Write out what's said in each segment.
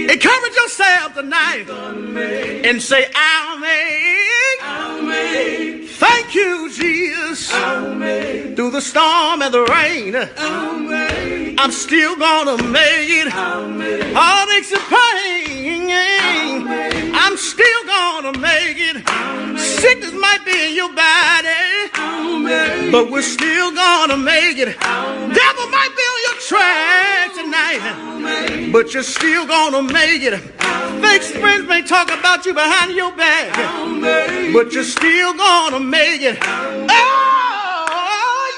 Encourage yourself tonight and say, I'll make. Thank you, Jesus. Through the storm and the rain, I'm still gonna make it. Heartaches and pain, I'm still gonna make it. Sickness might be in your body, but we're still gonna make it. Devil might be on your track tonight, but you're still gonna make it. Fake friends may talk about you behind your back, but you're still gonna make it. Oh,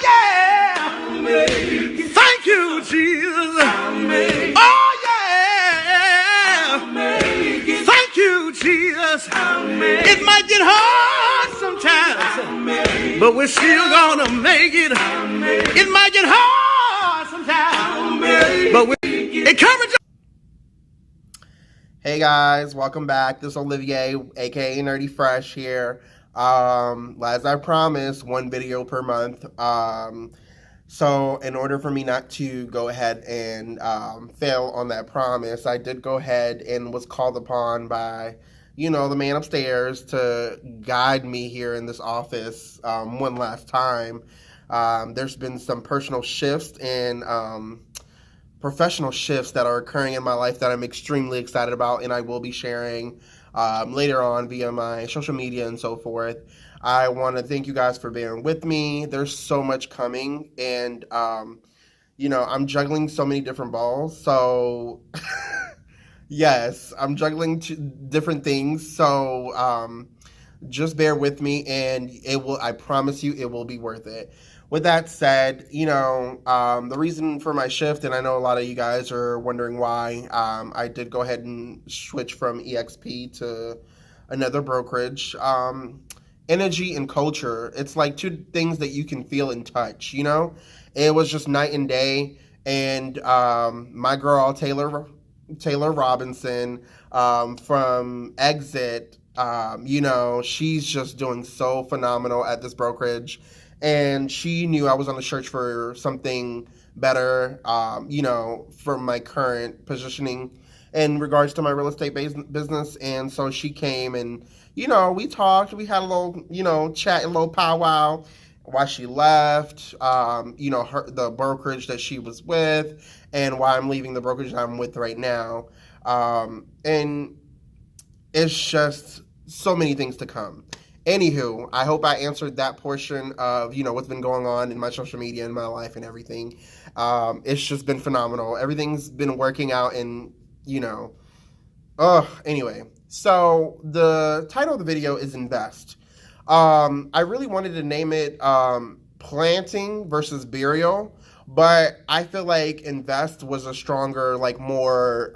yeah. Thank you, Jesus. Oh, yeah. Thank you, Jesus. It might get hard sometimes, but we're still gonna make it. It might get hard sometimes, but we're encouraging. Hey guys, welcome back. This is Olivier, aka Nerdy Fresh here. As I promised, one video per month. So in order for me not to go ahead and fail on that promise, I did go ahead and was called upon by, the man upstairs to guide me here in this office one last time. There's been some personal shifts and professional shifts that are occurring in my life that I'm extremely excited about, and I will be sharing later on via my social media and so forth. I want to thank you guys for bearing with me. There's so much coming, and I'm juggling so many different balls. So yes, I'm juggling different things. So just bear with me, and I promise you, it will be worth it. With that said, the reason for my shift, and I know a lot of you guys are wondering why, I did go ahead and switch from EXP to another brokerage. Energy and culture, it's like two things that you can feel and touch, It was just night and day, and my girl, Taylor Robinson, from Exit, she's just doing so phenomenal at this brokerage. And she knew I was on the search for something better, for my current positioning in regards to my real estate business. And so she came and, we talked. We had a little, chat, a little powwow why she left, the brokerage that she was with, and why I'm leaving the brokerage I'm with right now. And it's just so many things to come. Anywho, I hope I answered that portion of, what's been going on in my social media and my life and everything. It's just been phenomenal. Everything's been working out and, anyway. So the title of the video is Invest. I really wanted to name it Planting versus Burial, but I feel like Invest was a stronger, more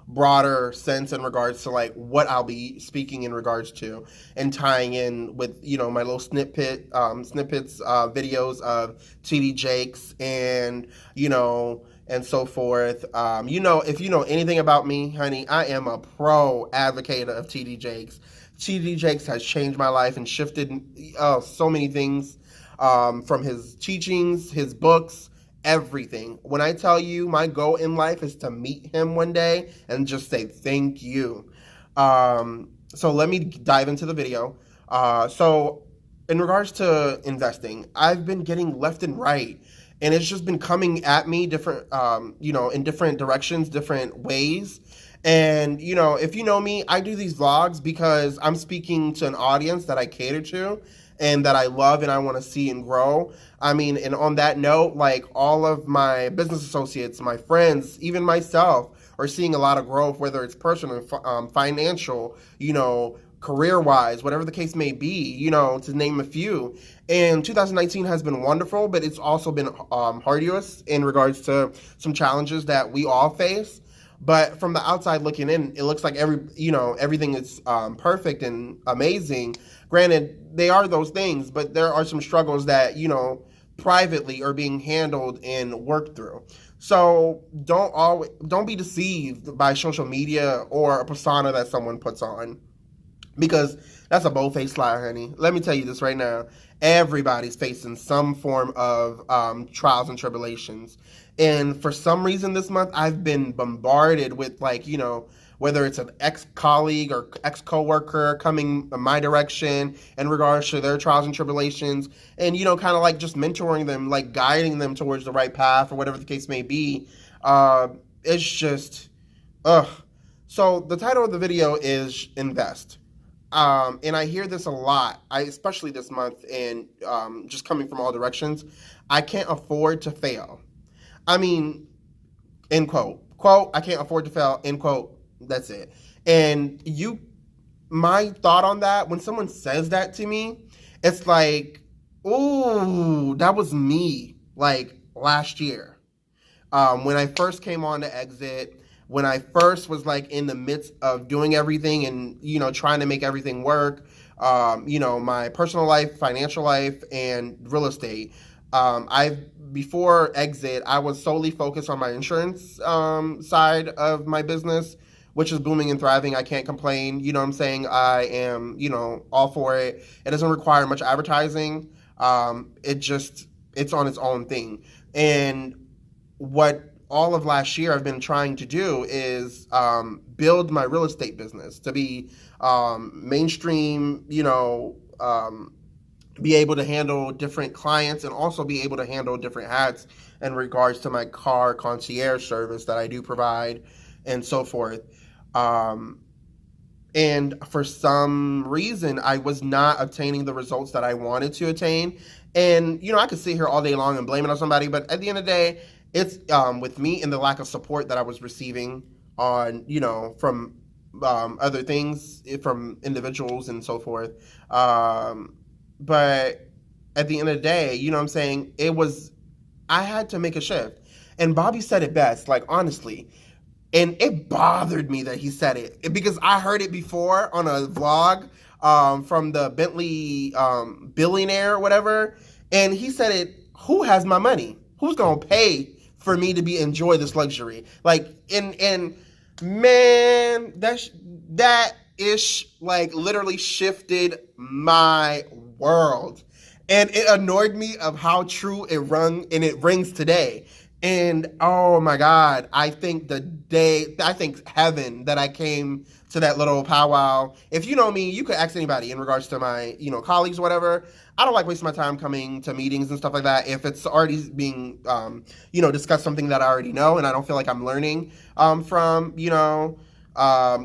broader sense in regards to what I'll be speaking in regards to, and tying in with my little snippets videos of TD Jakes and and so forth. If you know anything about me, honey, I am a pro advocate of TD Jakes. TD Jakes has changed my life and shifted so many things, from his teachings, his books, everything. When I tell you my goal in life is to meet him one day and just say thank you. So let me dive into the video. So in regards to investing, I've been getting left and right, and it's just been coming at me different, in different directions, different ways. And, if you know me, I do these vlogs because I'm speaking to an audience that I cater to and that I love and I want to see and grow. I mean, and on that note, all of my business associates, my friends, even myself, are seeing a lot of growth, whether it's personal, financial, career-wise, whatever the case may be, to name a few. And 2019 has been wonderful, but it's also been arduous in regards to some challenges that we all face. But from the outside looking in, it looks like everything is perfect and amazing. Granted, they are those things, but there are some struggles that, privately are being handled and worked through. So don't be deceived by social media or a persona that someone puts on. Because that's a bold-faced lie, honey. Let me tell you this right now. Everybody's facing some form of trials and tribulations. And for some reason this month, I've been bombarded with, like, whether it's an ex-colleague or ex-coworker coming my direction in regards to their trials and tribulations, and, kind of like just mentoring them, like guiding them towards the right path or whatever the case may be. It's just, ugh. So the title of the video is Invest. And I hear this a lot, especially this month, and just coming from all directions. I can't afford to fail. I mean, end quote. Quote, I can't afford to fail, end quote. That's it. And my thought on that, when someone says that to me, it's like, ooh, that was me, like, last year. When I first came on to Exit, when I first was, like, in the midst of doing everything and, trying to make everything work, my personal life, financial life, and real estate. Before Exit, I was solely focused on my insurance side of my business, which is booming and thriving. I can't complain. You know what I'm saying? I am, all for it. It doesn't require much advertising. It's on its own thing. And what all of last year I've been trying to do is build my real estate business to be mainstream, be able to handle different clients and also be able to handle different hats in regards to my car concierge service that I do provide and so forth. And for some reason, I was not obtaining the results that I wanted to attain. And, I could sit here all day long and blame it on somebody, but at the end of the day, it's with me and the lack of support that I was receiving on, from other things, from individuals and so forth. But at the end of the day, you know what I'm saying, I had to make a shift. And Bobby said it best, like, honestly. And it bothered me that he said it because I heard it before on a vlog from the Bentley billionaire or whatever. And he said it, who has my money? Who's going to pay for me to enjoy this luxury? Like, and man, that ish, like, literally shifted my world. And it annoyed me of how true it rung, and it rings today. And oh my God, I think heaven that I came to that little powwow. If you know me, you could ask anybody in regards to my, colleagues or whatever. I don't like wasting my time coming to meetings and stuff like that. If it's already being, discussed something that I already know and I don't feel like I'm learning from,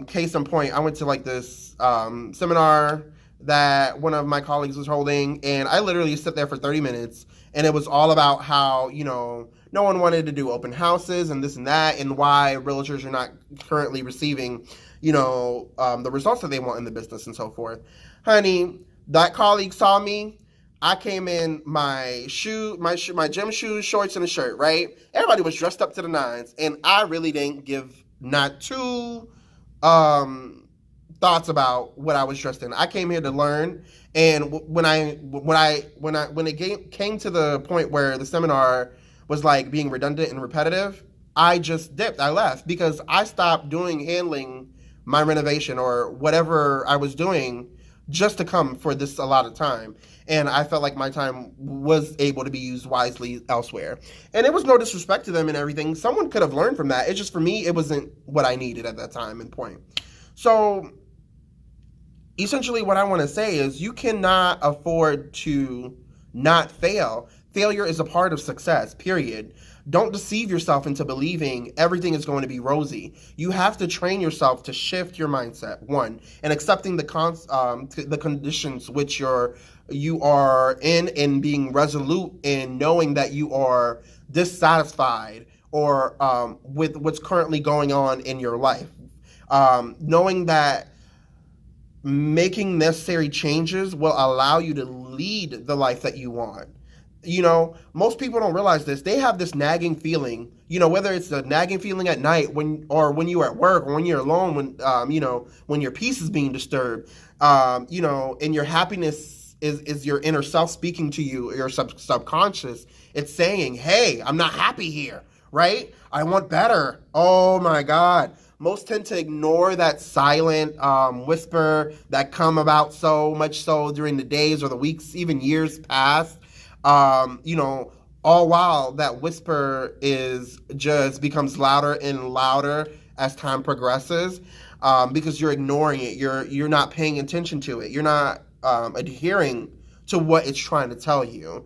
case in point, I went to like this seminar that one of my colleagues was holding, and I literally sit there for 30 minutes, and it was all about how, no one wanted to do open houses and this and that, and why realtors are not currently receiving, the results that they want in the business and so forth. Honey, that colleague saw me. I came in my gym shoes, shorts, and a shirt, right? Everybody was dressed up to the nines, and I really didn't give not two thoughts about what I was dressed in. I came here to learn, and when it came to the point where the seminar was like being redundant and repetitive, I just dipped. I left because I stopped handling my renovation or whatever I was doing just to come for this allotted time. And I felt like my time was able to be used wisely elsewhere. And it was no disrespect to them and everything. Someone could have learned from that. It's just, for me, it wasn't what I needed at that time and point. So essentially what I want to say is you cannot afford to not fail. Failure is a part of success, period. Don't deceive yourself into believing everything is going to be rosy. You have to train yourself to shift your mindset, one, and accepting the conditions which you are in, and being resolute in knowing that you are dissatisfied or with what's currently going on in your life. Knowing that making necessary changes will allow you to lead the life that you want. Most people don't realize this. They have this nagging feeling, whether it's a nagging feeling at night when you're at work, or when you're alone, when your peace is being disturbed, and your happiness is your inner self speaking to you, your subconscious. It's saying, hey, I'm not happy here, right? I want better. Oh my God. most tend to ignore that silent whisper that come about so much so during the days or the weeks, even years past. You know, all while that whisper is just becomes louder and louder as time progresses, because you're ignoring it. You're not paying attention to it. You're not adhering to what it's trying to tell you.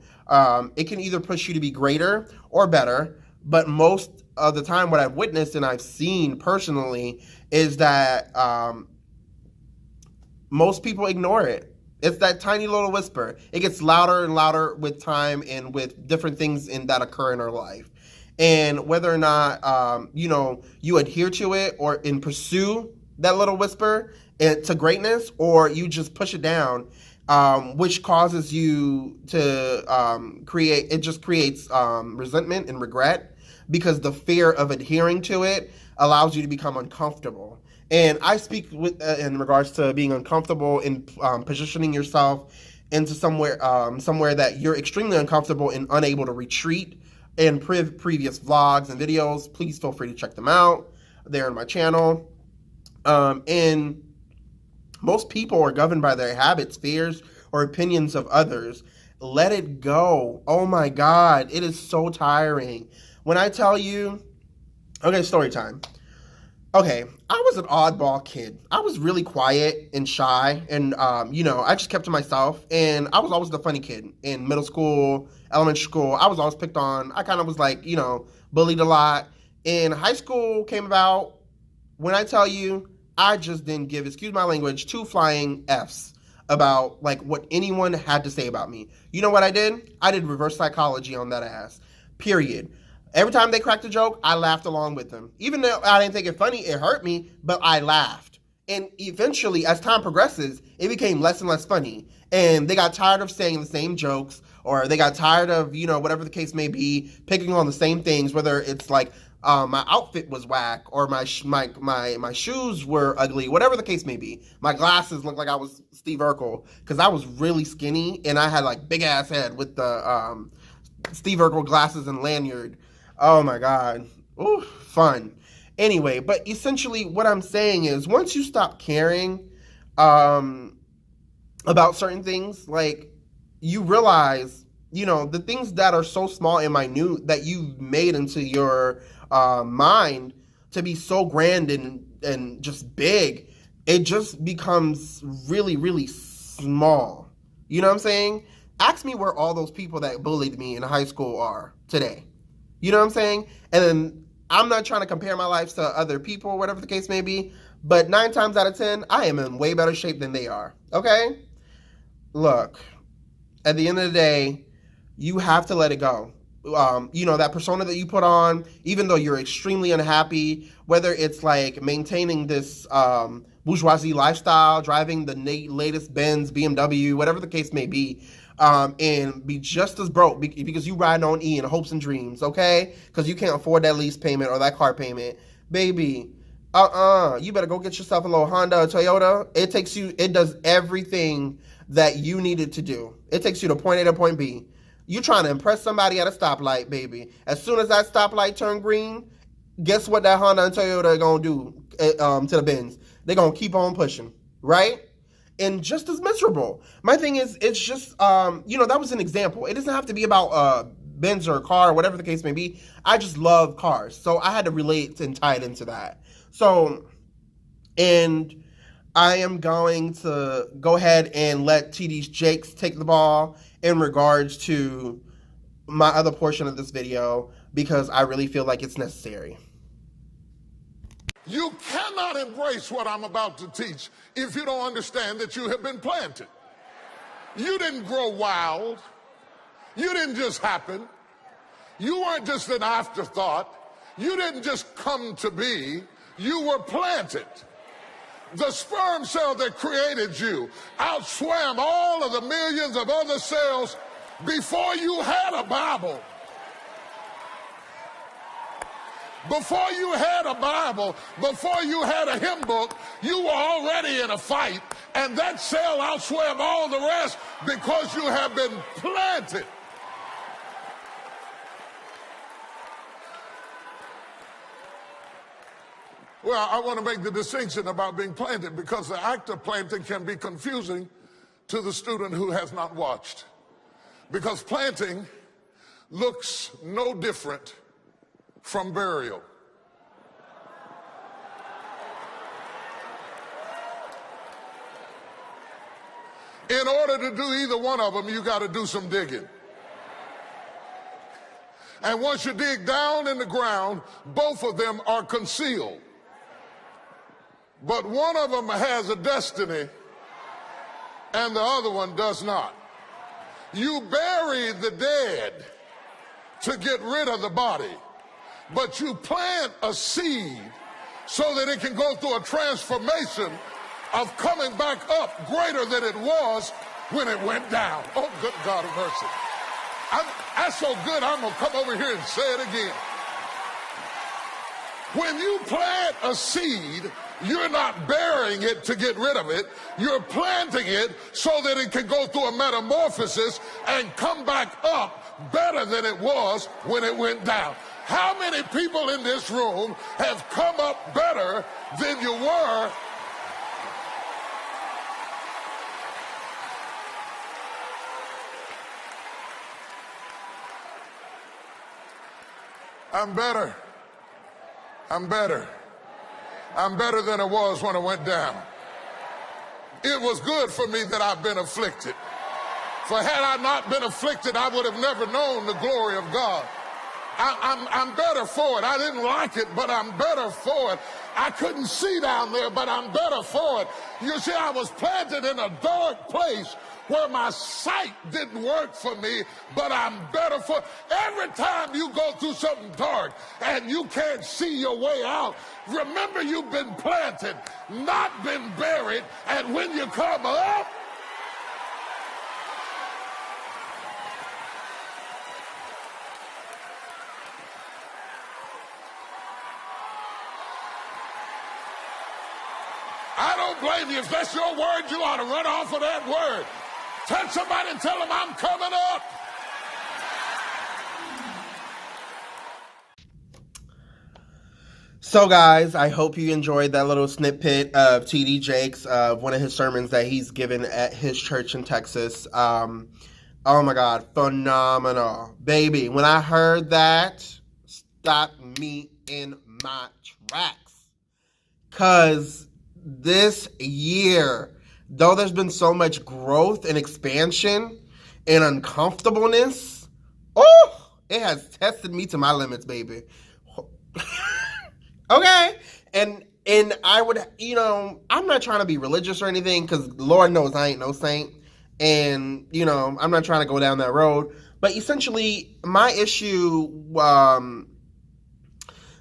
It can either push you to be greater or better, but most of the time, what I've witnessed and I've seen personally is that most people ignore it. It's that tiny little whisper. It gets louder and louder with time and with different things that occur in our life. And whether or not, you adhere to it or pursue that little whisper to greatness, or you just push it down, which causes you to creates resentment and regret, because the fear of adhering to it allows you to become uncomfortable. And I speak in regards to being uncomfortable in positioning yourself into somewhere that you're extremely uncomfortable and unable to retreat. In previous vlogs and videos, please feel free to check them out. They're on my channel. And most people are governed by their habits, fears, or opinions of others. Let it go. Oh my God, it is so tiring. When I tell you, okay, story time. Okay, I was an oddball kid. I was really quiet and shy, and I just kept to myself. And I was always the funny kid in middle school, elementary school. I was always picked on. I kind of was like, bullied a lot. And high school came about. When I tell you, I just didn't give, excuse my language, 2 flying Fs about like what anyone had to say about me. You know what I did? I did reverse psychology on that ass. Period. Every time they cracked a joke, I laughed along with them. Even though I didn't think it funny, it hurt me, but I laughed. And eventually, as time progresses, it became less and less funny. And they got tired of saying the same jokes, or they got tired of, whatever the case may be, picking on the same things, whether it's like my outfit was whack, or my shoes were ugly, whatever the case may be. My glasses looked like I was Steve Urkel, because I was really skinny, and I had like big ass head with the Steve Urkel glasses and lanyard. Oh my God. Ooh, fun. Anyway, but essentially what I'm saying is, once you stop caring about certain things, like, you realize, the things that are so small and minute that you've made into your mind to be so grand and just big, it just becomes really, really small. You know what I'm saying? Ask me where all those people that bullied me in high school are today. You know what I'm saying? And then I'm not trying to compare my life to other people, whatever the case may be, but 9 times out of 10, I am in way better shape than they are. Okay? Look, at the end of the day, you have to let it go. That persona that you put on, even though you're extremely unhappy, whether it's like maintaining this bourgeoisie lifestyle, driving the latest Benz, BMW, whatever the case may be, and be just as broke because you ride on E in hopes and dreams, okay? Because you can't afford that lease payment or that car payment. Baby, you better go get yourself a little Honda or Toyota. It does everything that you need it to do. It takes you to point A to point B. You trying to impress somebody at a stoplight, baby. As soon as that stoplight turn green, guess what that Honda and Toyota are going to do to the Benz? They're going to keep on pushing, right? And just as miserable. My thing is, it's just, that was an example. It doesn't have to be about Benz or a car or whatever the case may be. I just love cars. So I had to relate and tie it into that. So, and I am going to go ahead and let TD Jakes take the ball in regards to my other portion of this video, because I really feel like it's necessary. You cannot embrace what I'm about to teach if you don't understand that you have been planted. You didn't grow wild. You didn't just happen. You weren't just an afterthought. You didn't just come to be. You were planted. The sperm cell that created you outswam all of the millions of other cells before you had a Bible. Before you had a Bible, before you had a hymn book, you were already in a fight, and that cell outswam all the rest because you have been planted. Well, I want to make the distinction about being planted because the act of planting can be confusing to the student who has not watched. Because planting looks no different from burial. In order to do either one of them, you got to do some digging. And once you dig down in the ground, both of them are concealed. But one of them has a destiny and the other one does not. You bury the dead to get rid of the body, but you plant a seed so that it can go through a transformation of coming back up greater than it was when it went down. Oh, good God of mercy. That's so good, I'm going to come over here and say it again. When you plant a seed, you're not burying it to get rid of it. You're planting it so that it can go through a metamorphosis and come back up better than it was when it went down. How many people in this room have come up better than you were? I'm better. I'm better. I'm better than I was when I went down. It was good for me that I've been afflicted. For had I not been afflicted, I would have never known the glory of God. I'm better for it. I didn't like it, but I'm better for it. I couldn't see down there, but I'm better for it. You see, I was planted in a dark place where my sight didn't work for me, but I'm better for it. Every time you go through something dark and you can't see your way out, remember you've been planted, not been buried, and when you come up, I don't blame you. If that's your word, you ought to run off of that word. Touch somebody and tell them I'm coming up. So guys, I hope you enjoyed that little snippet of T.D. Jakes, of one of his sermons that he's given at his church in Texas. Oh my God, phenomenal. Baby, when I heard that, stopped me in my tracks. Because this year, though there's been so much growth and expansion and uncomfortableness, oh, it has tested me to my limits, baby. Okay. And I would, I'm not trying to be religious or anything, because Lord knows I ain't no saint. And, I'm not trying to go down that road. But essentially, my issue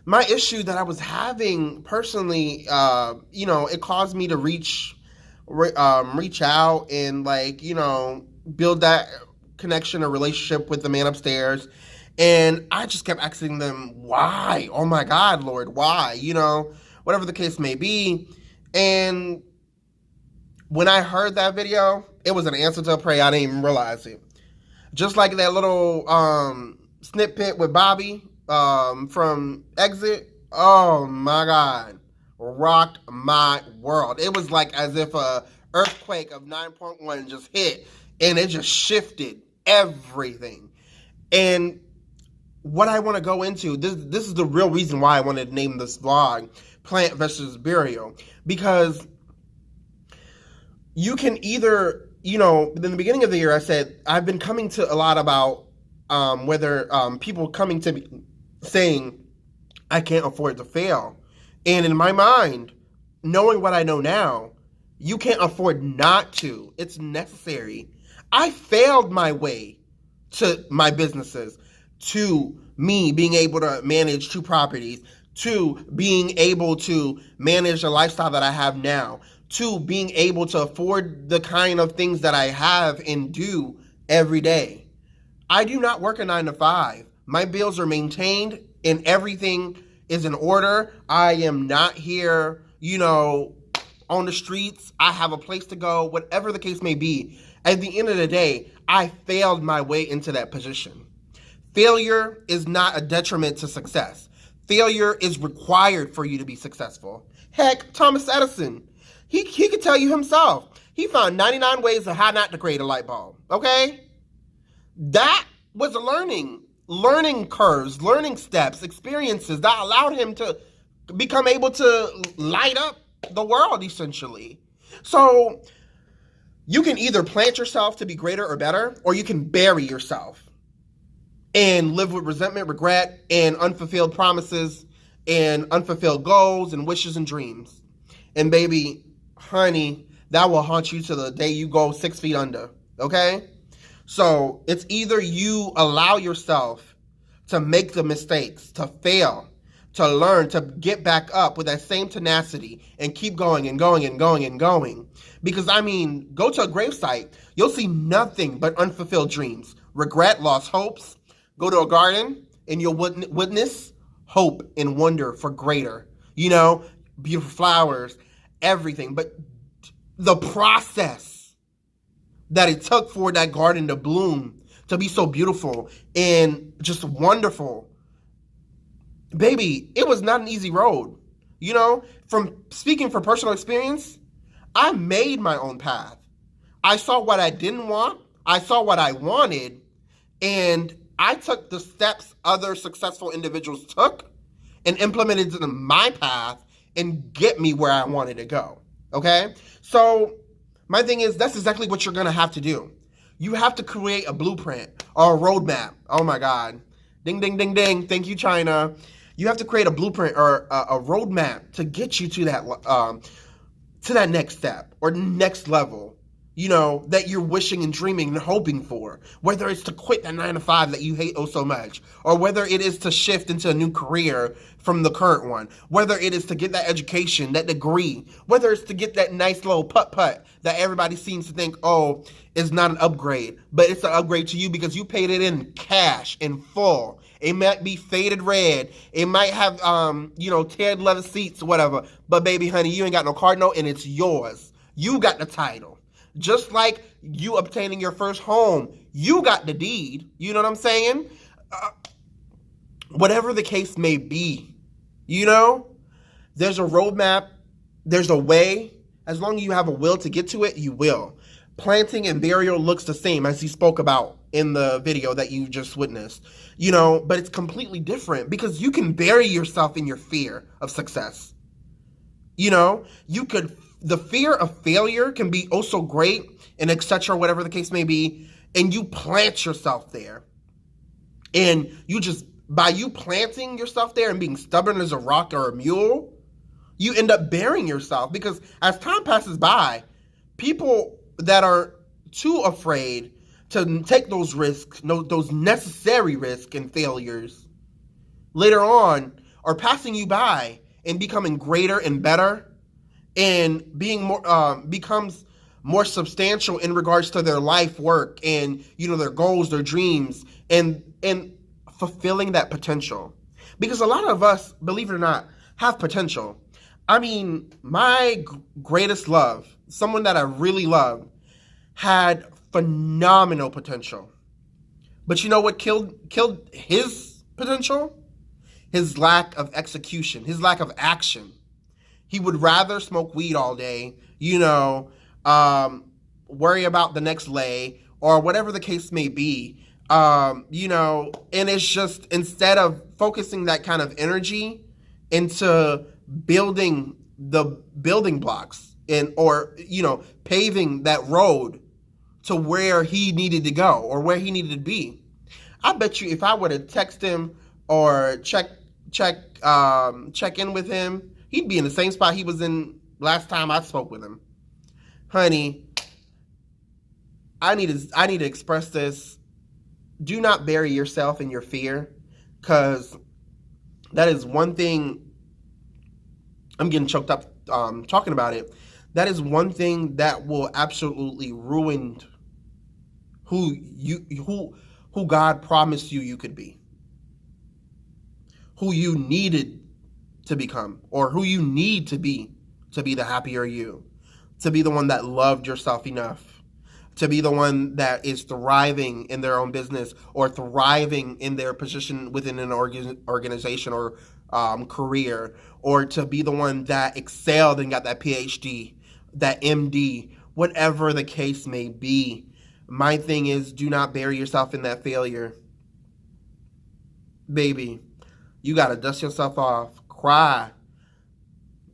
that I was having personally, it caused me to reach out and build that connection or relationship with the man upstairs. And I just kept asking them, why? Oh my God, Lord, why? Whatever the case may be. And when I heard that video, it was an answer to a prayer. I didn't even realize it. Just like that little snippet with Bobby from Exit. Oh my God. Rocked my world. It was like as if a earthquake of 9.1 just hit and it just shifted everything. And what I want to go into, this is the real reason why I wanted to name this vlog Plant versus Burial. Because you can either, in the beginning of the year I said, I've been coming to a lot about whether people coming to me saying, I can't afford to fail. And in my mind, knowing what I know now, you can't afford not to. It's necessary. I failed my way to my businesses, to me being able to manage 2 properties, to being able to manage the lifestyle that I have now, to being able to afford the kind of things that I have and do every day. I do not work a 9 to 5. My bills are maintained and everything is in order. I am not here, on the streets. I have a place to go, whatever the case may be. At the end of the day, I failed my way into that position. Failure is not a detriment to success. Failure is required for you to be successful. Heck, Thomas Edison, he could tell you himself. He found 99 ways of how not to create a light bulb. Okay? That was a learning curves, learning steps, experiences that allowed him to become able to light up the world, essentially. So you can either plant yourself to be greater or better, or you can bury yourself and live with resentment, regret, and unfulfilled promises, and unfulfilled goals, and wishes, and dreams. And baby, honey, that will haunt you to the day you go 6 feet under, okay? So it's either you allow yourself to make the mistakes, to fail, to learn, to get back up with that same tenacity and keep going and going and going and going. Because, I mean, go to a gravesite, you'll see nothing but unfulfilled dreams, regret, lost hopes. Go to a garden and you'll witness hope and wonder for greater, you know, beautiful flowers, everything. But the process that it took for that garden to bloom, to be so beautiful and just wonderful, baby, it was not an easy road. You know, from speaking from personal experience, I made my own path. I saw what I didn't want. I saw what I wanted. And I took the steps other successful individuals took and implemented in my path and get me where I wanted to go. Okay? So my thing is, that's exactly what you're going to have to do. You have to create a blueprint or a roadmap. Oh my God. Ding, ding, ding, ding. Thank you, China. You have to create a blueprint or a roadmap to get you to that next step or next level, you know, that you're wishing and dreaming and hoping for. Whether it's to quit that 9-to-5 that you hate oh so much, or whether it is to shift into a new career from the current one, whether it is to get that education, that degree, whether it's to get that nice little putt-putt that everybody seems to think, oh, is not an upgrade, but it's an upgrade to you because you paid it in cash, in full. It might be faded red. It might have, tan leather seats or whatever. But baby, honey, you ain't got no card note and it's yours. You got the title. Just like you obtaining your first home, you got the deed. You know what I'm saying? Whatever the case may be, you know, there's a roadmap. There's a way. As long as you have a will to get to it, you will. Planting and burial looks the same as he spoke about in the video that you just witnessed, you know, but it's completely different because you can bury yourself in your fear of success. You know, the fear of failure can be oh so great and etc., whatever the case may be, and you plant yourself there. And by you planting yourself there and being stubborn as a rock or a mule, you end up burying yourself because as time passes by, people that are too afraid to take those risks, those necessary risks and failures, later on are passing you by and becoming greater and better and being more becomes more substantial in regards to their life work and, you know, their goals, their dreams, and fulfilling that potential. Because a lot of us, believe it or not, have potential. I mean, my greatest love, someone that I really loved, had phenomenal potential. But you know what killed his potential? His lack of execution, his lack of action. He would rather smoke weed all day, you know, worry about the next lay or whatever the case may be, you know, and it's just instead of focusing that kind of energy into building the building blocks or, you know, paving that road to where he needed to go or where he needed to be. I bet you if I were to text him or check in with him, he'd be in the same spot he was in last time I spoke with him. Honey, I need to express this. Do not bury yourself in your fear, because that is one thing. I'm getting choked up talking about it. That is one thing that will absolutely ruin who God promised you could be, who you needed to become, or who you need to be the happier you, to be the one that loved yourself enough, to be the one that is thriving in their own business or thriving in their position within an organization or career, or to be the one that excelled and got that PhD, that MD, whatever the case may be. My thing is, do not bury yourself in that failure. Baby, you got to dust yourself off, cry,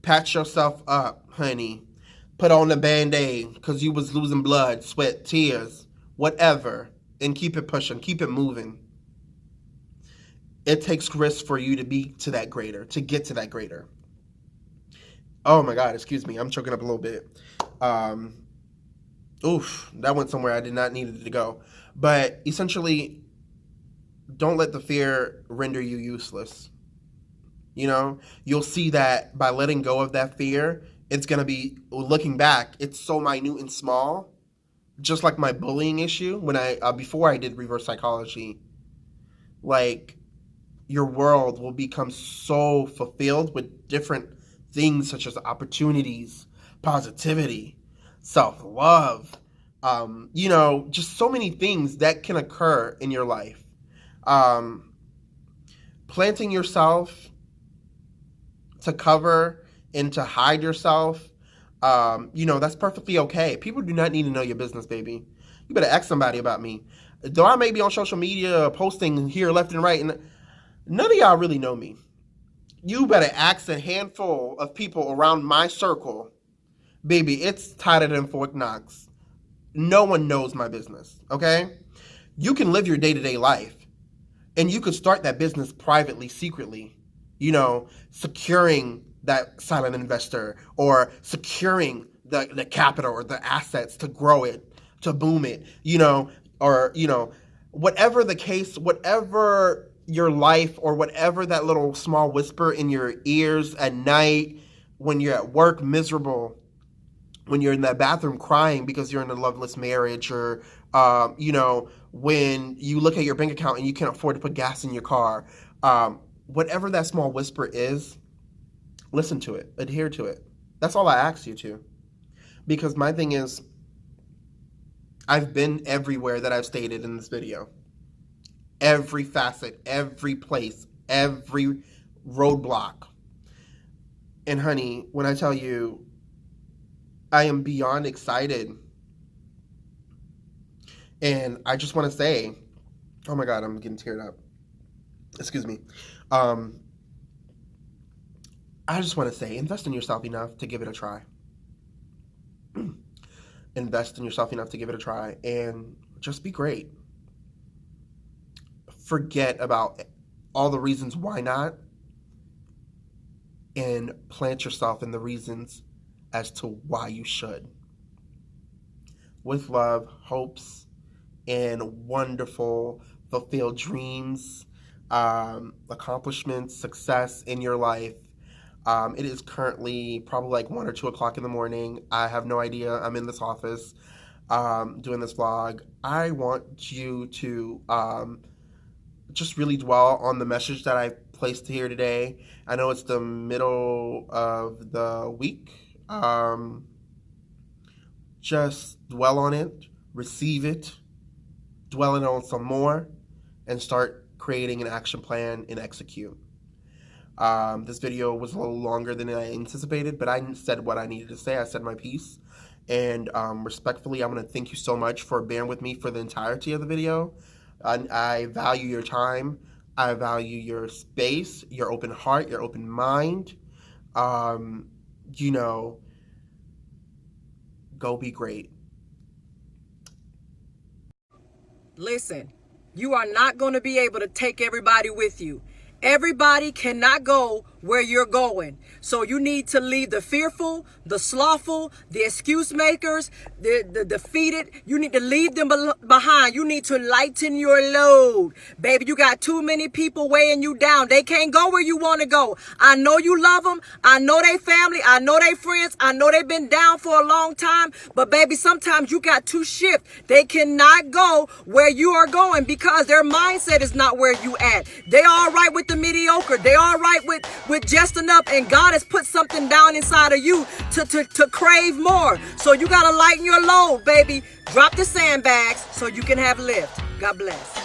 patch yourself up, honey. Put on the Band-Aid because you was losing blood, sweat, tears, whatever, and keep it pushing, keep it moving. It takes risk for you to be to that greater, to get to that greater. Oh my God, excuse me, I'm choking up a little bit. Oof, that went somewhere I did not need it to go. But essentially, don't let the fear render you useless. You know, you'll see that by letting go of that fear, it's going to be, looking back, it's so minute and small. Just like my bullying issue when before I did reverse psychology. Like, your world will become so fulfilled with different things such as opportunities, positivity, self-love, you know, just so many things that can occur in your life. Planting yourself to cover and to hide yourself, you know, that's perfectly okay. People do not need to know your business, baby. You better ask somebody about me. Though I may be on social media posting here left and right, and none of y'all really know me. You better ask a handful of people around my circle. Baby, it's tighter than Fort Knox. No one knows my business, okay? You can live your day-to-day life, and you could start that business privately, secretly, you know, securing that silent investor or securing the capital or the assets to grow it, to boom it, you know, or, you know, whatever the case, whatever your life or whatever that little small whisper in your ears at night when you're at work miserable, when you're in that bathroom crying because you're in a loveless marriage, or, you know, when you look at your bank account and you can't afford to put gas in your car, whatever that small whisper is, listen to it, adhere to it. That's all I ask you to. Because my thing is, I've been everywhere that I've stated in this video. Every facet, every place, every roadblock. And honey, when I tell you, I am beyond excited. And I just want to say, oh my God, I'm getting teared up. Excuse me. I just want to say, invest in yourself enough to give it a try. Invest in yourself enough to give it a try and just be great. Forget about all the reasons why not, and plant yourself in the reasons as to why you should. With love, hopes, and wonderful, fulfilled dreams, accomplishments, success in your life. It is currently probably like 1 or 2 o'clock in the morning. I have no idea. I'm in this office doing this vlog. I want you to just really dwell on the message that I placed here today. I know it's the middle of the week. Just dwell on it, receive it, dwell on it some more, and start creating an action plan and execute. This video was a little longer than I anticipated, but I said what I needed to say. I said my piece. And respectfully, I'm going to thank you so much for bearing with me for the entirety of the video. I value your time. I value your space, your open heart, your open mind. You know, go be great. Listen, you are not going to be able to take everybody with you. Everybody cannot go where you're going. So you need to leave the fearful, the slothful, the excuse makers, the defeated. You need to leave them behind. You need to lighten your load. Baby, you got too many people weighing you down. They can't go where you want to go. I know you love them. I know they family. I know they friends. I know they've been down for a long time. But baby, sometimes you got to shift. They cannot go where you are going because their mindset is not where you at. They all right with the mediocre. They all right with just enough, and God has put something down inside of you to crave more. So you got to lighten your load, baby. Drop the sandbags so you can have lift. God bless.